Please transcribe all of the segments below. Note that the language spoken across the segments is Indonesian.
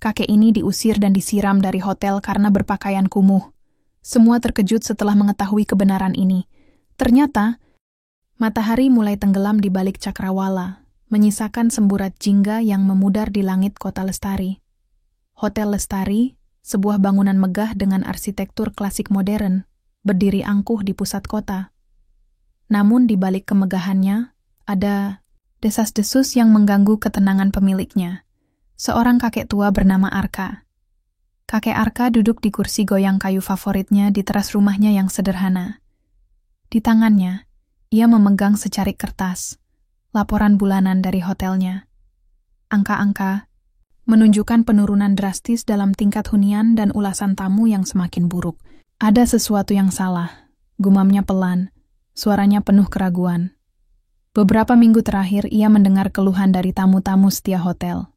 Kakek ini diusir dan disiram dari hotel karena berpakaian kumuh. Semua terkejut setelah mengetahui kebenaran ini. Ternyata, matahari mulai tenggelam di balik cakrawala, menyisakan semburat jingga yang memudar di langit kota Lestari. Hotel Lestari, sebuah bangunan megah dengan arsitektur klasik modern, berdiri angkuh di pusat kota. Namun di balik kemegahannya, ada desas-desus yang mengganggu ketenangan pemiliknya. Seorang kakek tua bernama Arka. Kakek Arka duduk di kursi goyang kayu favoritnya di teras rumahnya yang sederhana. Di tangannya, ia memegang secarik kertas, laporan bulanan dari hotelnya. Angka-angka menunjukkan penurunan drastis dalam tingkat hunian dan ulasan tamu yang semakin buruk. Ada sesuatu yang salah, gumamnya pelan, suaranya penuh keraguan. Beberapa minggu terakhir ia mendengar keluhan dari tamu-tamu setia hotel.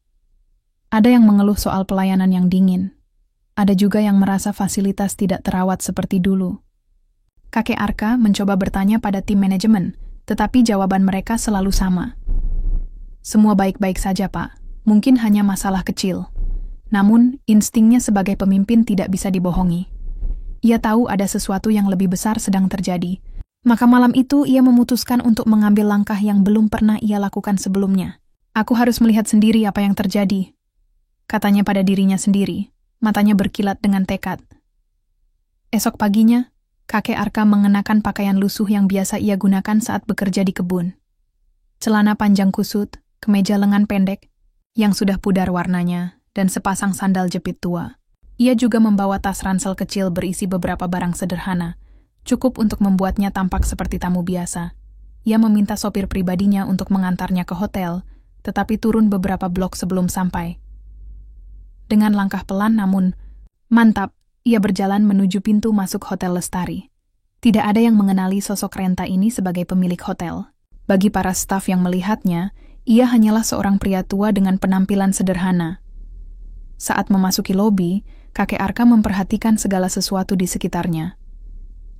Ada yang mengeluh soal pelayanan yang dingin. Ada juga yang merasa fasilitas tidak terawat seperti dulu. Kakek Arka mencoba bertanya pada tim manajemen, tetapi jawaban mereka selalu sama. Semua baik-baik saja, Pak. Mungkin hanya masalah kecil. Namun, instingnya sebagai pemimpin tidak bisa dibohongi. Ia tahu ada sesuatu yang lebih besar sedang terjadi. Maka malam itu ia memutuskan untuk mengambil langkah yang belum pernah ia lakukan sebelumnya. Aku harus melihat sendiri apa yang terjadi, katanya pada dirinya sendiri. Matanya berkilat dengan tekad. Esok paginya, kakek Arka mengenakan pakaian lusuh yang biasa ia gunakan saat bekerja di kebun. Celana panjang kusut, kemeja lengan pendek, yang sudah pudar warnanya, dan sepasang sandal jepit tua. Ia juga membawa tas ransel kecil berisi beberapa barang sederhana, cukup untuk membuatnya tampak seperti tamu biasa. Ia meminta sopir pribadinya untuk mengantarnya ke hotel, tetapi turun beberapa blok sebelum sampai. Dengan langkah pelan namun mantap, ia berjalan menuju pintu masuk Hotel Lestari. Tidak ada yang mengenali sosok renta ini sebagai pemilik hotel. Bagi para staf yang melihatnya, ia hanyalah seorang pria tua dengan penampilan sederhana. Saat memasuki lobi, kakek Arka memperhatikan segala sesuatu di sekitarnya.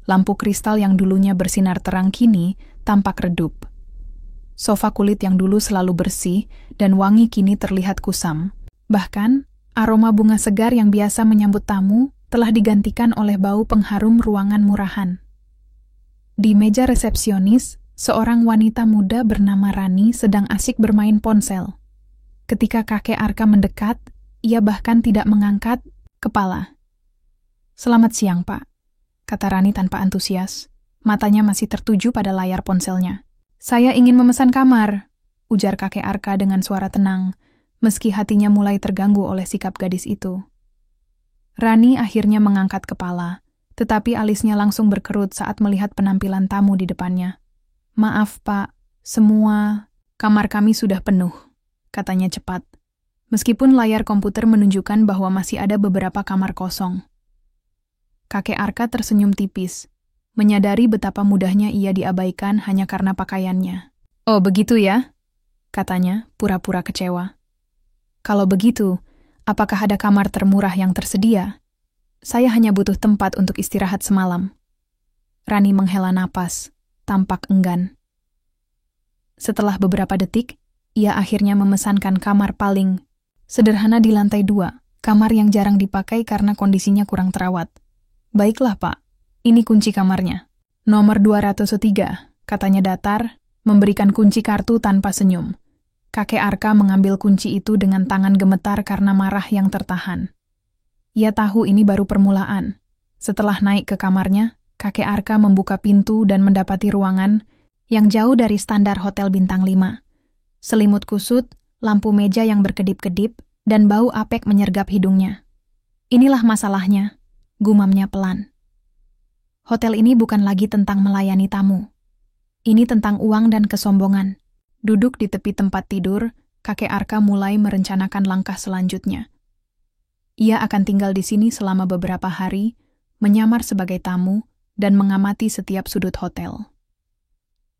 Lampu kristal yang dulunya bersinar terang kini tampak redup. Sofa kulit yang dulu selalu bersih dan wangi kini terlihat kusam. Bahkan, aroma bunga segar yang biasa menyambut tamu telah digantikan oleh bau pengharum ruangan murahan. Di meja resepsionis, seorang wanita muda bernama Rani sedang asik bermain ponsel. Ketika kakek Arka mendekat, ia bahkan tidak mengangkat kepala. "Selamat siang, Pak," kata Rani tanpa antusias. Matanya masih tertuju pada layar ponselnya. "Saya ingin memesan kamar," ujar kakek Arka dengan suara tenang, meski hatinya mulai terganggu oleh sikap gadis itu. Rani akhirnya mengangkat kepala, tetapi alisnya langsung berkerut saat melihat penampilan tamu di depannya. "Maaf, Pak, semua kamar kami sudah penuh," katanya cepat. Meskipun layar komputer menunjukkan bahwa masih ada beberapa kamar kosong. Kakek Arka tersenyum tipis, menyadari betapa mudahnya ia diabaikan hanya karena pakaiannya. "Oh, begitu ya?" katanya, pura-pura kecewa. "Kalau begitu, apakah ada kamar termurah yang tersedia? Saya hanya butuh tempat untuk istirahat semalam." Rani menghela napas, tampak enggan. Setelah beberapa detik, ia akhirnya memesankan kamar paling sederhana di lantai 2, kamar yang jarang dipakai karena kondisinya kurang terawat. "Baiklah, Pak, ini kunci kamarnya. Nomor 203, katanya datar, memberikan kunci kartu tanpa senyum. Kakek Arka mengambil kunci itu dengan tangan gemetar karena marah yang tertahan. Ia tahu ini baru permulaan. Setelah naik ke kamarnya, kakek Arka membuka pintu dan mendapati ruangan yang jauh dari standar hotel bintang 5. Selimut kusut, lampu meja yang berkedip-kedip, dan bau apek menyergap hidungnya. "Inilah masalahnya," gumamnya pelan. "Hotel ini bukan lagi tentang melayani tamu. Ini tentang uang dan kesombongan." Duduk di tepi tempat tidur, kakek Arka mulai merencanakan langkah selanjutnya. Ia akan tinggal di sini selama beberapa hari, menyamar sebagai tamu, dan mengamati setiap sudut hotel.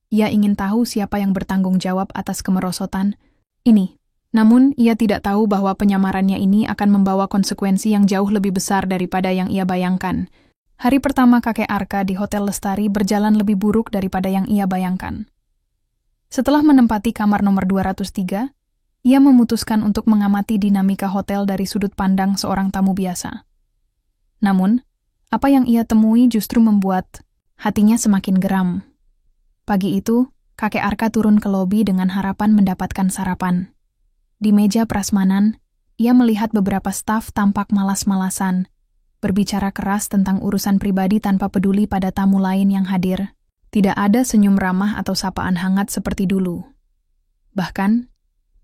Ia ingin tahu siapa yang bertanggung jawab atas kemerosotan ini. Namun, ia tidak tahu bahwa penyamarannya ini akan membawa konsekuensi yang jauh lebih besar daripada yang ia bayangkan. Hari pertama kakek Arka di Hotel Lestari berjalan lebih buruk daripada yang ia bayangkan. Setelah menempati kamar nomor 203, Ia memutuskan untuk mengamati dinamika hotel dari sudut pandang seorang tamu biasa. Namun, apa yang ia temui justru membuat hatinya semakin geram. Pagi itu, kakek Arka turun ke lobi dengan harapan mendapatkan sarapan. Di meja prasmanan, ia melihat beberapa staf tampak malas-malasan, berbicara keras tentang urusan pribadi tanpa peduli pada tamu lain yang hadir. Tidak ada senyum ramah atau sapaan hangat seperti dulu. Bahkan,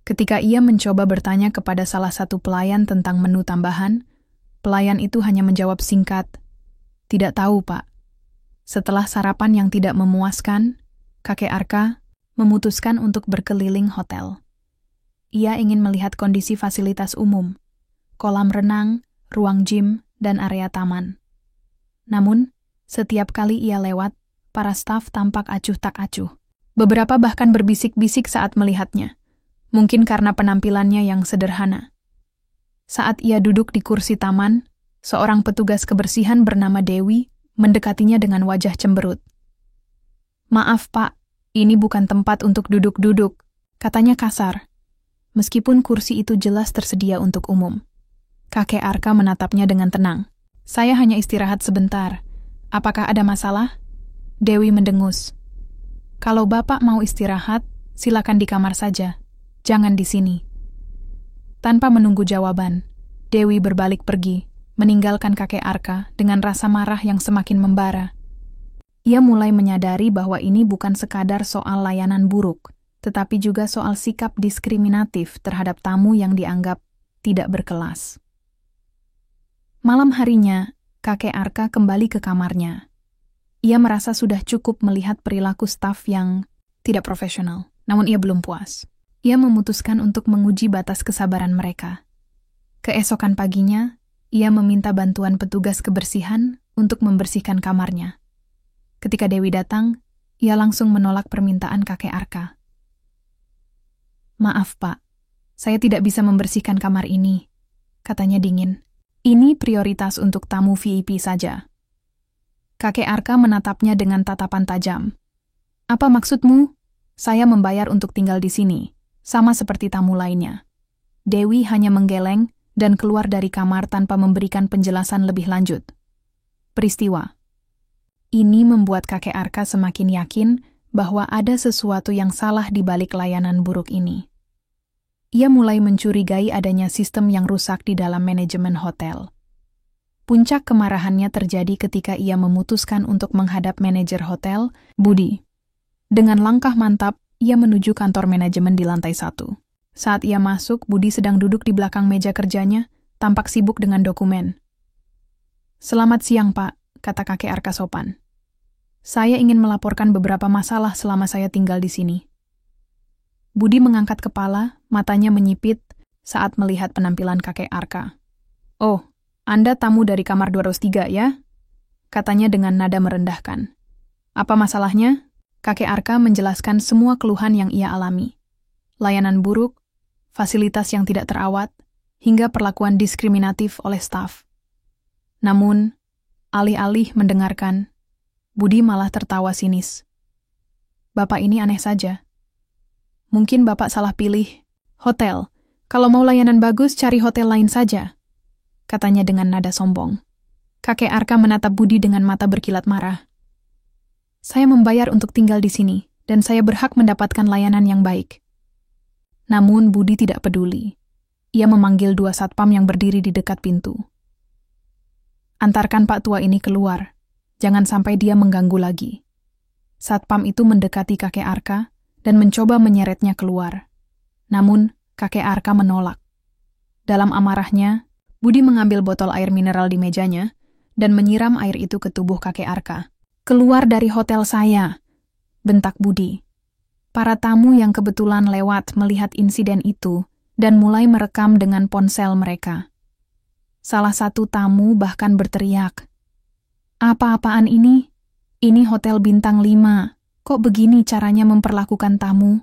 ketika ia mencoba bertanya kepada salah satu pelayan tentang menu tambahan, pelayan itu hanya menjawab singkat, "Tidak tahu, Pak." Setelah sarapan yang tidak memuaskan, kakek Arka memutuskan untuk berkeliling hotel. Ia ingin melihat kondisi fasilitas umum, kolam renang, ruang gym, dan area taman. Namun, setiap kali ia lewat, para staf tampak acuh tak acuh. Beberapa bahkan berbisik-bisik saat melihatnya. Mungkin karena penampilannya yang sederhana. Saat ia duduk di kursi taman, seorang petugas kebersihan bernama Dewi mendekatinya dengan wajah cemberut. "Maaf, Pak, ini bukan tempat untuk duduk-duduk," katanya kasar. Meskipun kursi itu jelas tersedia untuk umum. Kakek Arka menatapnya dengan tenang. "Saya hanya istirahat sebentar. Apakah ada masalah?" Dewi mendengus. "Kalau Bapak mau istirahat, silakan di kamar saja. Jangan di sini." Tanpa menunggu jawaban, Dewi berbalik pergi, meninggalkan kakek Arka dengan rasa marah yang semakin membara. Ia mulai menyadari bahwa ini bukan sekadar soal layanan buruk, tetapi juga soal sikap diskriminatif terhadap tamu yang dianggap tidak berkelas. Malam harinya, kakek Arka kembali ke kamarnya. Ia merasa sudah cukup melihat perilaku staf yang tidak profesional, namun ia belum puas. Ia memutuskan untuk menguji batas kesabaran mereka. Keesokan paginya, ia meminta bantuan petugas kebersihan untuk membersihkan kamarnya. Ketika Dewi datang, ia langsung menolak permintaan kakek Arka. "Maaf, Pak, saya tidak bisa membersihkan kamar ini," katanya dingin. "Ini prioritas untuk tamu VIP saja." Kakek Arka menatapnya dengan tatapan tajam. "Apa maksudmu? Saya membayar untuk tinggal di sini, sama seperti tamu lainnya." Dewi hanya menggeleng dan keluar dari kamar tanpa memberikan penjelasan lebih lanjut. Peristiwa ini membuat kakek Arka semakin yakin bahwa ada sesuatu yang salah di balik layanan buruk ini. Ia mulai mencurigai adanya sistem yang rusak di dalam manajemen hotel. Puncak kemarahannya terjadi ketika ia memutuskan untuk menghadap manajer hotel, Budi. Dengan langkah mantap, ia menuju kantor manajemen di lantai 1. Saat ia masuk, Budi sedang duduk di belakang meja kerjanya, tampak sibuk dengan dokumen. "Selamat siang, Pak," kata kakek Arka sopan. "Saya ingin melaporkan beberapa masalah selama saya tinggal di sini." Budi mengangkat kepala, matanya menyipit saat melihat penampilan kakek Arka. "Oh, Anda tamu dari kamar 203, ya?" katanya dengan nada merendahkan. "Apa masalahnya?" Kakek Arka menjelaskan semua keluhan yang ia alami. Layanan buruk, fasilitas yang tidak terawat, hingga perlakuan diskriminatif oleh staf. Namun, alih-alih mendengarkan, Budi malah tertawa sinis. "Bapak ini aneh saja. Mungkin Bapak salah pilih hotel. Kalau mau layanan bagus, cari hotel lain saja," katanya dengan nada sombong. Kakek Arka menatap Budi dengan mata berkilat marah. "Saya membayar untuk tinggal di sini, dan saya berhak mendapatkan layanan yang baik." Namun Budi tidak peduli. Ia memanggil 2 satpam yang berdiri di dekat pintu. "Antarkan Pak tua ini keluar. Jangan sampai dia mengganggu lagi." Satpam itu mendekati kakek Arka dan mencoba menyeretnya keluar. Namun, kakek Arka menolak. Dalam amarahnya, Budi mengambil botol air mineral di mejanya dan menyiram air itu ke tubuh kakek Arka. "Keluar dari hotel saya," bentak Budi. Para tamu yang kebetulan lewat melihat insiden itu dan mulai merekam dengan ponsel mereka. Salah satu tamu bahkan berteriak, "Apa-apaan ini? Ini hotel bintang 5. Kok begini caranya memperlakukan tamu?"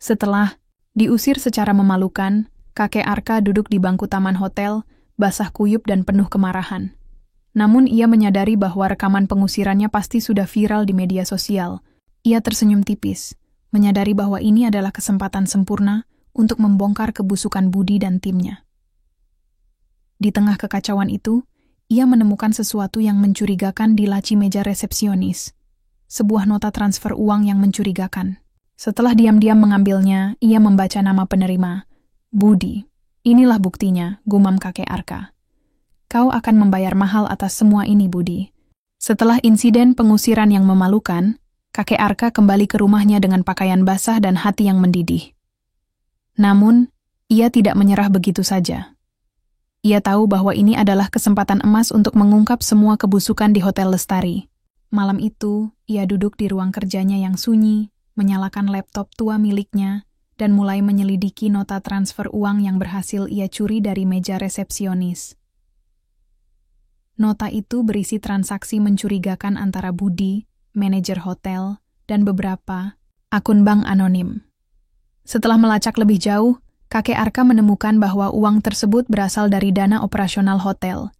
Setelah diusir secara memalukan, kakek Arka duduk di bangku taman hotel, basah kuyup dan penuh kemarahan. Namun ia menyadari bahwa rekaman pengusirannya pasti sudah viral di media sosial. Ia tersenyum tipis, menyadari bahwa ini adalah kesempatan sempurna untuk membongkar kebusukan Budi dan timnya. Di tengah kekacauan itu, ia menemukan sesuatu yang mencurigakan di laci meja resepsionis. Sebuah nota transfer uang yang mencurigakan. Setelah diam-diam mengambilnya, ia membaca nama penerima. Budi. Inilah buktinya, gumam kakek Arka. Kau akan membayar mahal atas semua ini, Budi. Setelah insiden pengusiran yang memalukan, kakek Arka kembali ke rumahnya dengan pakaian basah dan hati yang mendidih. Namun, ia tidak menyerah begitu saja. Ia tahu bahwa ini adalah kesempatan emas untuk mengungkap semua kebusukan di Hotel Lestari. Malam itu, ia duduk di ruang kerjanya yang sunyi, menyalakan laptop tua miliknya, dan mulai menyelidiki nota transfer uang yang berhasil ia curi dari meja resepsionis. Nota itu berisi transaksi mencurigakan antara Budi, manajer hotel, dan beberapa akun bank anonim. Setelah melacak lebih jauh, kakek Arka menemukan bahwa uang tersebut berasal dari dana operasional hotel.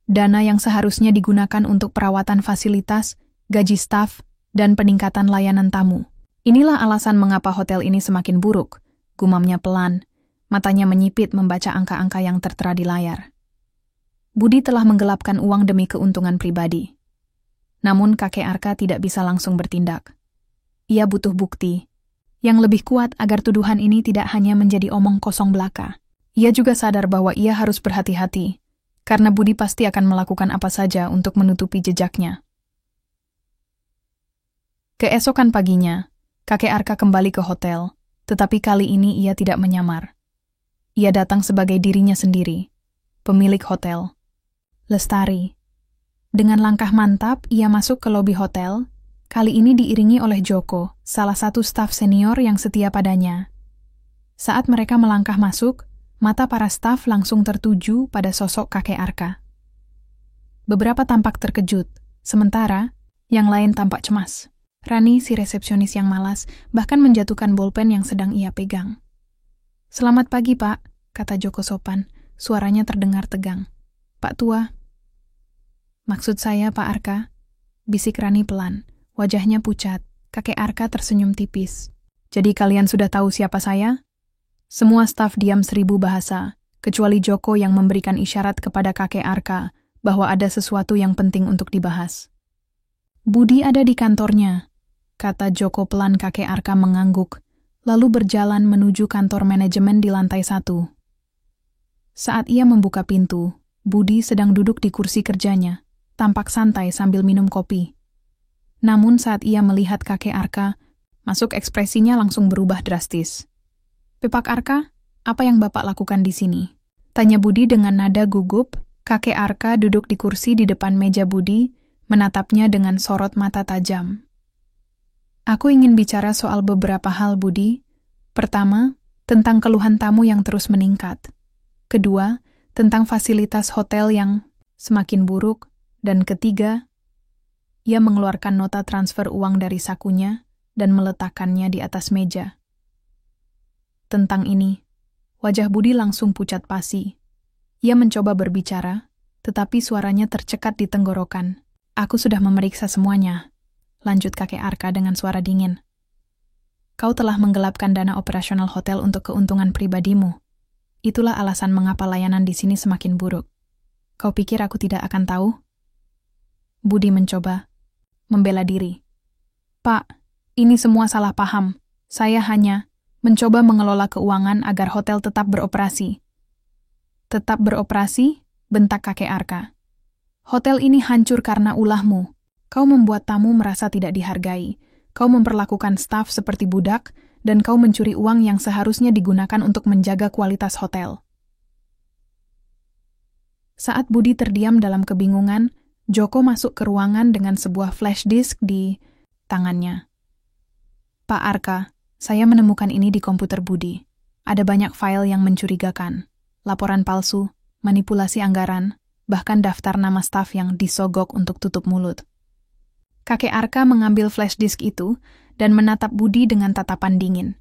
Dana yang seharusnya digunakan untuk perawatan fasilitas, gaji staf, dan peningkatan layanan tamu. Inilah alasan mengapa hotel ini semakin buruk, gumamnya pelan, matanya menyipit membaca angka-angka yang tertera di layar. Budi telah menggelapkan uang demi keuntungan pribadi. Namun kakek Arka tidak bisa langsung bertindak. Ia butuh bukti yang lebih kuat agar tuduhan ini tidak hanya menjadi omong kosong belaka. Ia juga sadar bahwa ia harus berhati-hati, karena Budi pasti akan melakukan apa saja untuk menutupi jejaknya. Keesokan paginya, kakek Arka kembali ke hotel, tetapi kali ini ia tidak menyamar. Ia datang sebagai dirinya sendiri, pemilik hotel, Lestari. Dengan langkah mantap, ia masuk ke lobi hotel. Kali ini diiringi oleh Joko, salah satu staf senior yang setia padanya. Saat mereka melangkah masuk, mata para staf langsung tertuju pada sosok kakek Arka. Beberapa tampak terkejut, sementara yang lain tampak cemas. Rani, si resepsionis yang malas, bahkan menjatuhkan bolpen yang sedang ia pegang. "Selamat pagi, Pak," kata Joko sopan, suaranya terdengar tegang. "Pak Tua." "Maksud saya, Pak Arka," bisik Rani pelan. Wajahnya pucat, kakek Arka tersenyum tipis. "Jadi kalian sudah tahu siapa saya?" Semua staf diam 1000 bahasa, kecuali Joko yang memberikan isyarat kepada kakek Arka bahwa ada sesuatu yang penting untuk dibahas. "Budi ada di kantornya," kata Joko pelan. Kakek Arka mengangguk, lalu berjalan menuju kantor manajemen di lantai 1. Saat ia membuka pintu, Budi sedang duduk di kursi kerjanya, tampak santai sambil minum kopi. Namun saat ia melihat kakek Arka, masuk ekspresinya langsung berubah drastis. "Pak Arka, apa yang Bapak lakukan di sini?" tanya Budi dengan nada gugup. Kakek Arka duduk di kursi di depan meja Budi, menatapnya dengan sorot mata tajam. "Aku ingin bicara soal beberapa hal, Budi. Pertama, tentang keluhan tamu yang terus meningkat. Kedua, tentang fasilitas hotel yang semakin buruk. Dan ketiga," ia mengeluarkan nota transfer uang dari sakunya dan meletakkannya di atas meja. Tentang ini, wajah Budi langsung pucat pasi. Ia mencoba berbicara, tetapi suaranya tercekat di tenggorokan. "Aku sudah memeriksa semuanya," lanjut kakek Arka dengan suara dingin. "Kau telah menggelapkan dana operasional hotel untuk keuntungan pribadimu. Itulah alasan mengapa layanan di sini semakin buruk. Kau pikir aku tidak akan tahu?" Budi mencoba membela diri. "Pak, ini semua salah paham. Saya hanya mencoba mengelola keuangan agar hotel tetap beroperasi." "Tetap beroperasi?" bentak kakek Arka. "Hotel ini hancur karena ulahmu. Kau membuat tamu merasa tidak dihargai. Kau memperlakukan staf seperti budak, dan kau mencuri uang yang seharusnya digunakan untuk menjaga kualitas hotel." Saat Budi terdiam dalam kebingungan, Joko masuk ke ruangan dengan sebuah flash disk di tangannya. "Pak Arka, saya menemukan ini di komputer Budi. Ada banyak file yang mencurigakan. Laporan palsu, manipulasi anggaran, bahkan daftar nama staf yang disogok untuk tutup mulut." Kakek Arka mengambil flash disk itu dan menatap Budi dengan tatapan dingin.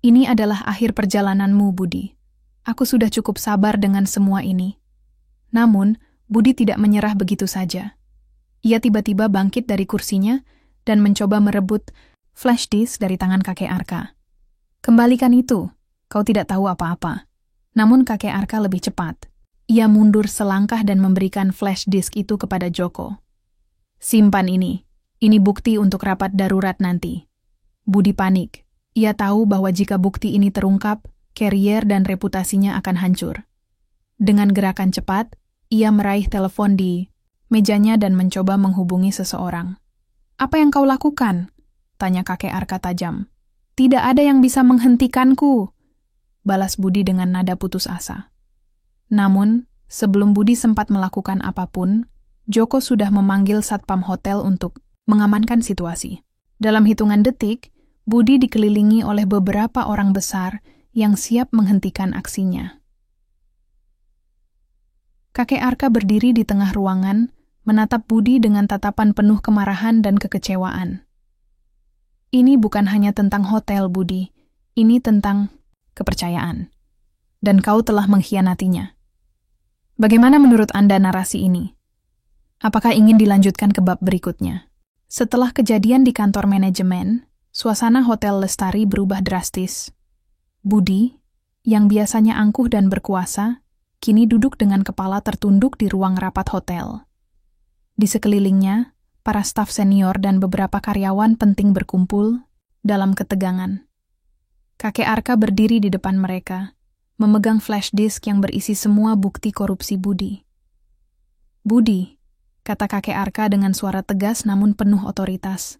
"Ini adalah akhir perjalananmu, Budi. Aku sudah cukup sabar dengan semua ini." Namun, Budi tidak menyerah begitu saja. Ia tiba-tiba bangkit dari kursinya dan mencoba merebut flash disk dari tangan kakek Arka. Kembalikan itu, kau tidak tahu apa-apa. Namun kakek Arka lebih cepat. Ia mundur selangkah dan memberikan flash disk itu kepada Joko. Simpan ini bukti untuk rapat darurat nanti. Budi panik. Ia tahu bahwa jika bukti ini terungkap, karier dan reputasinya akan hancur. Dengan gerakan cepat, ia meraih telepon di mejanya dan mencoba menghubungi seseorang. Apa yang kau lakukan? Tanya kakek Arka tajam. Tidak ada yang bisa menghentikanku, balas Budi dengan nada putus asa. Namun, sebelum Budi sempat melakukan apapun, Joko sudah memanggil satpam hotel untuk mengamankan situasi. Dalam hitungan detik, Budi dikelilingi oleh beberapa orang besar yang siap menghentikan aksinya. Kakek Arka berdiri di tengah ruangan, menatap Budi dengan tatapan penuh kemarahan dan kekecewaan. Ini bukan hanya tentang hotel, Budi. Ini tentang kepercayaan. Dan kau telah mengkhianatinya. Bagaimana menurut Anda narasi ini? Apakah ingin dilanjutkan ke bab berikutnya? Setelah kejadian di kantor manajemen, suasana Hotel Lestari berubah drastis. Budi, yang biasanya angkuh dan berkuasa, kini duduk dengan kepala tertunduk di ruang rapat hotel. Di sekelilingnya, para staf senior dan beberapa karyawan penting berkumpul dalam ketegangan. Kakek Arka berdiri di depan mereka, memegang flash disk yang berisi semua bukti korupsi Budi. Budi, kata kakek Arka dengan suara tegas namun penuh otoritas.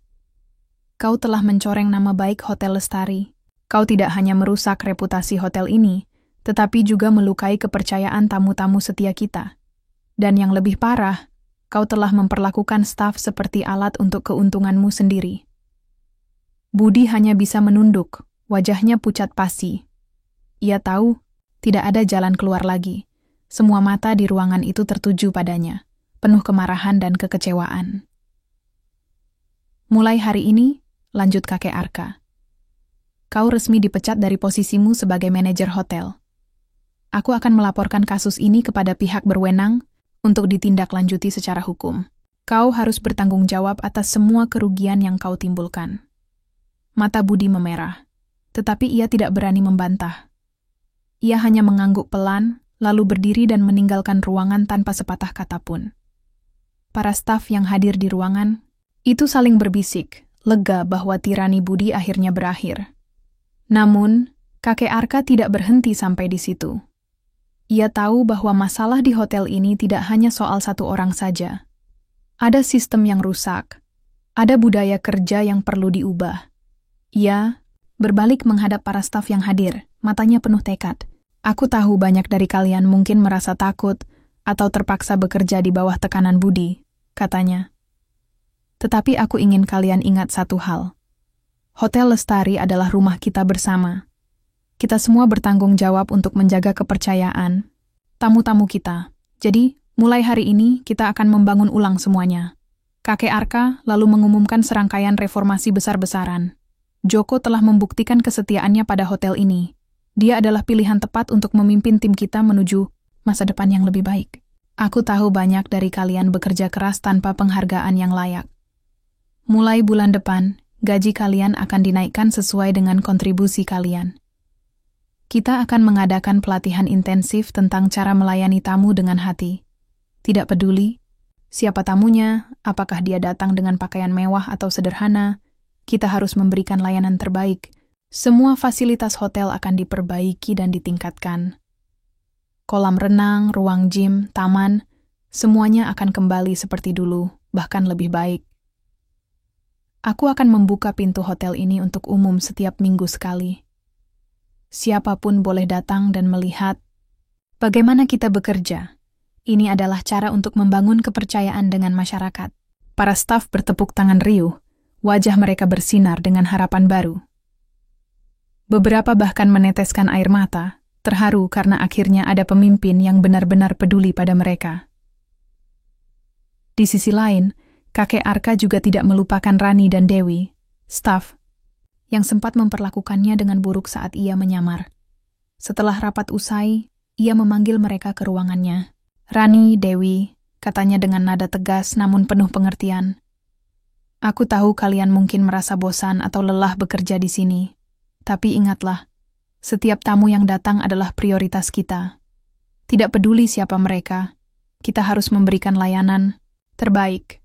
Kau telah mencoreng nama baik Hotel Lestari. Kau tidak hanya merusak reputasi hotel ini, tetapi juga melukai kepercayaan tamu-tamu setia kita. Dan yang lebih parah, kau telah memperlakukan staf seperti alat untuk keuntunganmu sendiri. Budi hanya bisa menunduk, wajahnya pucat pasi. Ia tahu, tidak ada jalan keluar lagi. Semua mata di ruangan itu tertuju padanya, penuh kemarahan dan kekecewaan. Mulai hari ini, lanjut kakek Arka. Kau resmi dipecat dari posisimu sebagai manajer hotel. Aku akan melaporkan kasus ini kepada pihak berwenang untuk ditindaklanjuti secara hukum. Kau harus bertanggung jawab atas semua kerugian yang kau timbulkan. Mata Budi memerah, tetapi ia tidak berani membantah. Ia hanya mengangguk pelan, lalu berdiri dan meninggalkan ruangan tanpa sepatah kata pun. Para staf yang hadir di ruangan itu saling berbisik, lega bahwa tirani Budi akhirnya berakhir. Namun, kakek Arka tidak berhenti sampai di situ. Ia tahu bahwa masalah di hotel ini tidak hanya soal satu orang saja. Ada sistem yang rusak. Ada budaya kerja yang perlu diubah. Ia berbalik menghadap para staf yang hadir, matanya penuh tekad. Aku tahu banyak dari kalian mungkin merasa takut atau terpaksa bekerja di bawah tekanan Budi, katanya. Tetapi aku ingin kalian ingat satu hal. Hotel Lestari adalah rumah kita bersama. Kita semua bertanggung jawab untuk menjaga kepercayaan tamu-tamu kita. Jadi, mulai hari ini kita akan membangun ulang semuanya. Kakek Arka lalu mengumumkan serangkaian reformasi besar-besaran. Joko telah membuktikan kesetiaannya pada hotel ini. Dia adalah pilihan tepat untuk memimpin tim kita menuju masa depan yang lebih baik. Aku tahu banyak dari kalian bekerja keras tanpa penghargaan yang layak. Mulai bulan depan, gaji kalian akan dinaikkan sesuai dengan kontribusi kalian. Kita akan mengadakan pelatihan intensif tentang cara melayani tamu dengan hati. Tidak peduli siapa tamunya, apakah dia datang dengan pakaian mewah atau sederhana, kita harus memberikan layanan terbaik. Semua fasilitas hotel akan diperbaiki dan ditingkatkan. Kolam renang, ruang gym, taman, semuanya akan kembali seperti dulu, bahkan lebih baik. Aku akan membuka pintu hotel ini untuk umum setiap minggu sekali. Siapapun boleh datang dan melihat bagaimana kita bekerja. Ini adalah cara untuk membangun kepercayaan dengan masyarakat. Para staf bertepuk tangan riuh, wajah mereka bersinar dengan harapan baru. Beberapa bahkan meneteskan air mata, terharu karena akhirnya ada pemimpin yang benar-benar peduli pada mereka. Di sisi lain, kakek Arka juga tidak melupakan Rani dan Dewi, staf, yang sempat memperlakukannya dengan buruk saat ia menyamar. Setelah rapat usai, ia memanggil mereka ke ruangannya. Rani, Dewi, katanya dengan nada tegas namun penuh pengertian. Aku tahu kalian mungkin merasa bosan atau lelah bekerja di sini. Tapi ingatlah, setiap tamu yang datang adalah prioritas kita. Tidak peduli siapa mereka, kita harus memberikan layanan terbaik.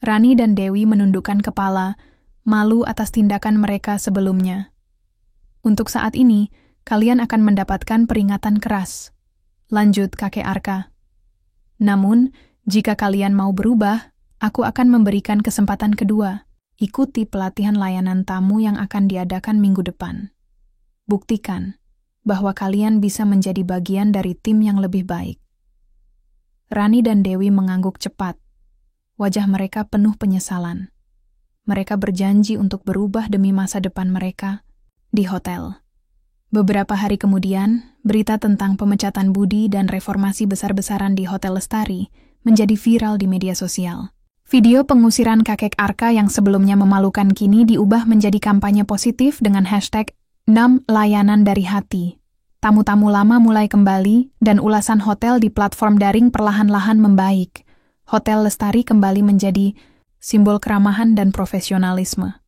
Rani dan Dewi menundukkan kepala, malu atas tindakan mereka sebelumnya. Untuk saat ini, kalian akan mendapatkan peringatan keras. Lanjut kakek Arka. Namun, jika kalian mau berubah, aku akan memberikan kesempatan kedua. Ikuti pelatihan layanan tamu yang akan diadakan minggu depan. Buktikan bahwa kalian bisa menjadi bagian dari tim yang lebih baik. Rani dan Dewi mengangguk cepat. Wajah mereka penuh penyesalan. Mereka berjanji untuk berubah demi masa depan mereka di hotel. Beberapa hari kemudian, berita tentang pemecatan Budi dan reformasi besar-besaran di Hotel Lestari menjadi viral di media sosial. Video pengusiran kakek Arka yang sebelumnya memalukan kini diubah menjadi kampanye positif dengan hashtag 6 layanan dari hati. Tamu-tamu lama mulai kembali dan ulasan hotel di platform daring perlahan-lahan membaik. Hotel Lestari kembali menjadi simbol keramahan dan profesionalisme.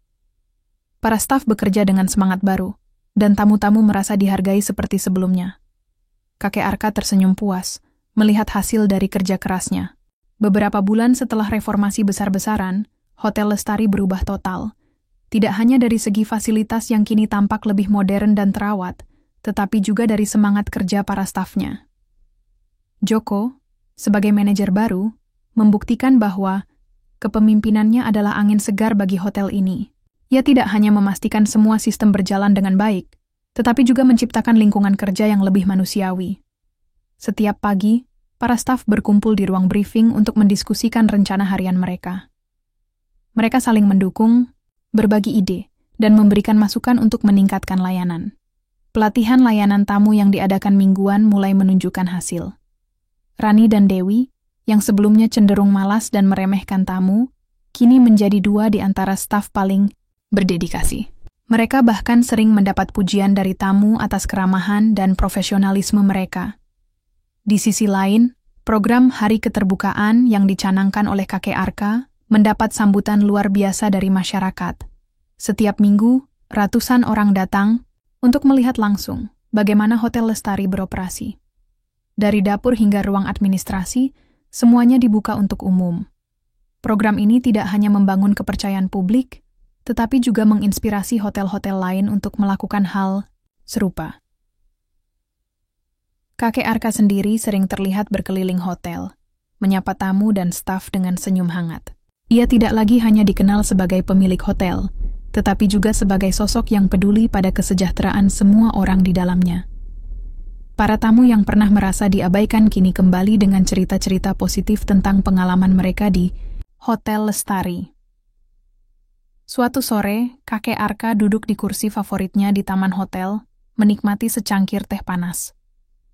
Para staf bekerja dengan semangat baru, dan tamu-tamu merasa dihargai seperti sebelumnya. Kakek Arka tersenyum puas melihat hasil dari kerja kerasnya. Beberapa bulan setelah reformasi besar-besaran, Hotel Lestari berubah total. Tidak hanya dari segi fasilitas yang kini tampak lebih modern dan terawat, tetapi juga dari semangat kerja para stafnya. Joko, sebagai manajer baru, membuktikan bahwa kepemimpinannya adalah angin segar bagi hotel ini. Ia tidak hanya memastikan semua sistem berjalan dengan baik, tetapi juga menciptakan lingkungan kerja yang lebih manusiawi. Setiap pagi, para staf berkumpul di ruang briefing untuk mendiskusikan rencana harian mereka. Mereka saling mendukung, berbagi ide, dan memberikan masukan untuk meningkatkan layanan. Pelatihan layanan tamu yang diadakan mingguan mulai menunjukkan hasil. Rani dan Dewi, yang sebelumnya cenderung malas dan meremehkan tamu, kini menjadi dua di antara staf paling berdedikasi. Mereka bahkan sering mendapat pujian dari tamu atas keramahan dan profesionalisme mereka. Di sisi lain, program Hari Keterbukaan yang dicanangkan oleh kakek Arka mendapat sambutan luar biasa dari masyarakat. Setiap minggu, ratusan orang datang untuk melihat langsung bagaimana Hotel Lestari beroperasi. Dari dapur hingga ruang administrasi, semuanya dibuka untuk umum. Program ini tidak hanya membangun kepercayaan publik, tetapi juga menginspirasi hotel-hotel lain untuk melakukan hal serupa. Kakek Arka sendiri sering terlihat berkeliling hotel, menyapa tamu dan staf dengan senyum hangat. Ia tidak lagi hanya dikenal sebagai pemilik hotel, tetapi juga sebagai sosok yang peduli pada kesejahteraan semua orang di dalamnya. Para tamu yang pernah merasa diabaikan kini kembali dengan cerita-cerita positif tentang pengalaman mereka di Hotel Lestari. Suatu sore, kakek Arka duduk di kursi favoritnya di taman hotel, menikmati secangkir teh panas.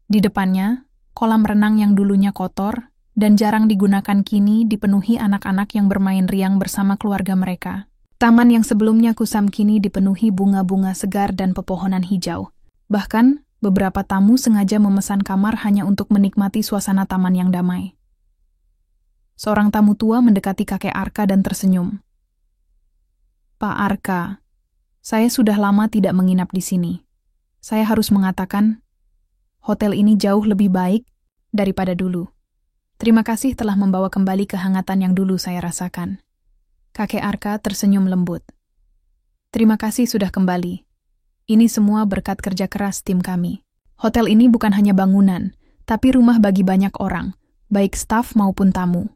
Di depannya, kolam renang yang dulunya kotor dan jarang digunakan kini dipenuhi anak-anak yang bermain riang bersama keluarga mereka. Taman yang sebelumnya kusam kini dipenuhi bunga-bunga segar dan pepohonan hijau. Bahkan, beberapa tamu sengaja memesan kamar hanya untuk menikmati suasana taman yang damai. Seorang tamu tua mendekati kakek Arka dan tersenyum. Pak Arka, saya sudah lama tidak menginap di sini. Saya harus mengatakan, hotel ini jauh lebih baik daripada dulu. Terima kasih telah membawa kembali kehangatan yang dulu saya rasakan. Kakek Arka tersenyum lembut. Terima kasih sudah kembali. Ini semua berkat kerja keras tim kami. Hotel ini bukan hanya bangunan, tapi rumah bagi banyak orang, baik staf maupun tamu.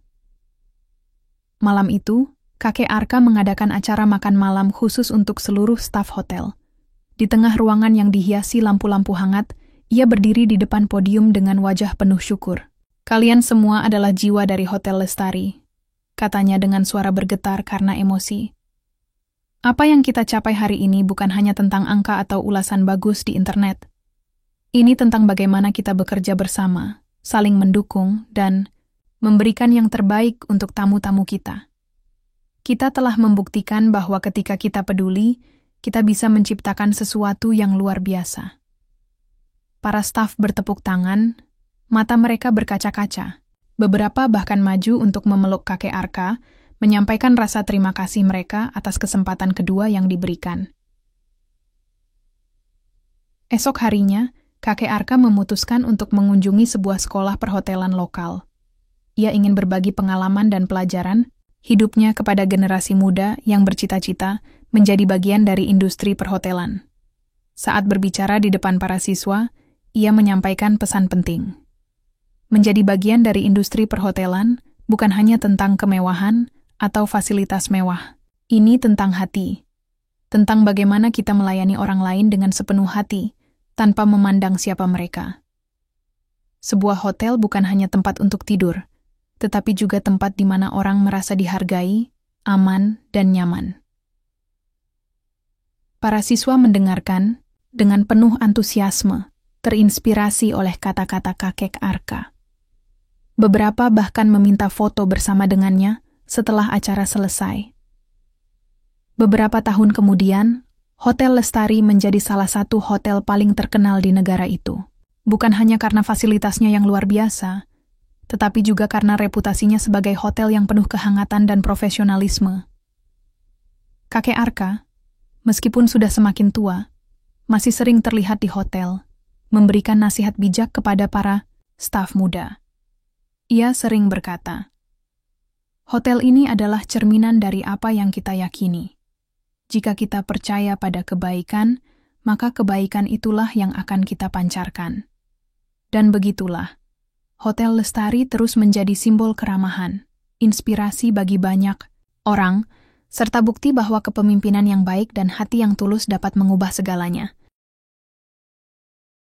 Malam itu, kakek Arka mengadakan acara makan malam khusus untuk seluruh staf hotel. Di tengah ruangan yang dihiasi lampu-lampu hangat, ia berdiri di depan podium dengan wajah penuh syukur. Kalian semua adalah jiwa dari Hotel Lestari, katanya dengan suara bergetar karena emosi. Apa yang kita capai hari ini bukan hanya tentang angka atau ulasan bagus di internet. Ini tentang bagaimana kita bekerja bersama, saling mendukung, dan memberikan yang terbaik untuk tamu-tamu kita. Kita telah membuktikan bahwa ketika kita peduli, kita bisa menciptakan sesuatu yang luar biasa. Para staf bertepuk tangan, mata mereka berkaca-kaca. Beberapa bahkan maju untuk memeluk kakek Arka, menyampaikan rasa terima kasih mereka atas kesempatan kedua yang diberikan. Esok harinya, kakek Arka memutuskan untuk mengunjungi sebuah sekolah perhotelan lokal. Ia ingin berbagi pengalaman dan pelajaran hidupnya kepada generasi muda yang bercita-cita menjadi bagian dari industri perhotelan. Saat berbicara di depan para siswa, ia menyampaikan pesan penting. Menjadi bagian dari industri perhotelan bukan hanya tentang kemewahan atau fasilitas mewah. Ini tentang hati. Tentang bagaimana kita melayani orang lain dengan sepenuh hati, tanpa memandang siapa mereka. Sebuah hotel bukan hanya tempat untuk tidur, tetapi juga tempat di mana orang merasa dihargai, aman, dan nyaman. Para siswa mendengarkan dengan penuh antusiasme, terinspirasi oleh kata-kata kakek Arka. Beberapa bahkan meminta foto bersama dengannya setelah acara selesai. Beberapa tahun kemudian, Hotel Lestari menjadi salah satu hotel paling terkenal di negara itu. Bukan hanya karena fasilitasnya yang luar biasa, tetapi juga karena reputasinya sebagai hotel yang penuh kehangatan dan profesionalisme. Kakek Arka, meskipun sudah semakin tua, masih sering terlihat di hotel, memberikan nasihat bijak kepada para staf muda. Ia sering berkata, "Hotel ini adalah cerminan dari apa yang kita yakini. Jika kita percaya pada kebaikan, maka kebaikan itulah yang akan kita pancarkan." Dan begitulah, Hotel Lestari terus menjadi simbol keramahan, inspirasi bagi banyak orang, serta bukti bahwa kepemimpinan yang baik dan hati yang tulus dapat mengubah segalanya.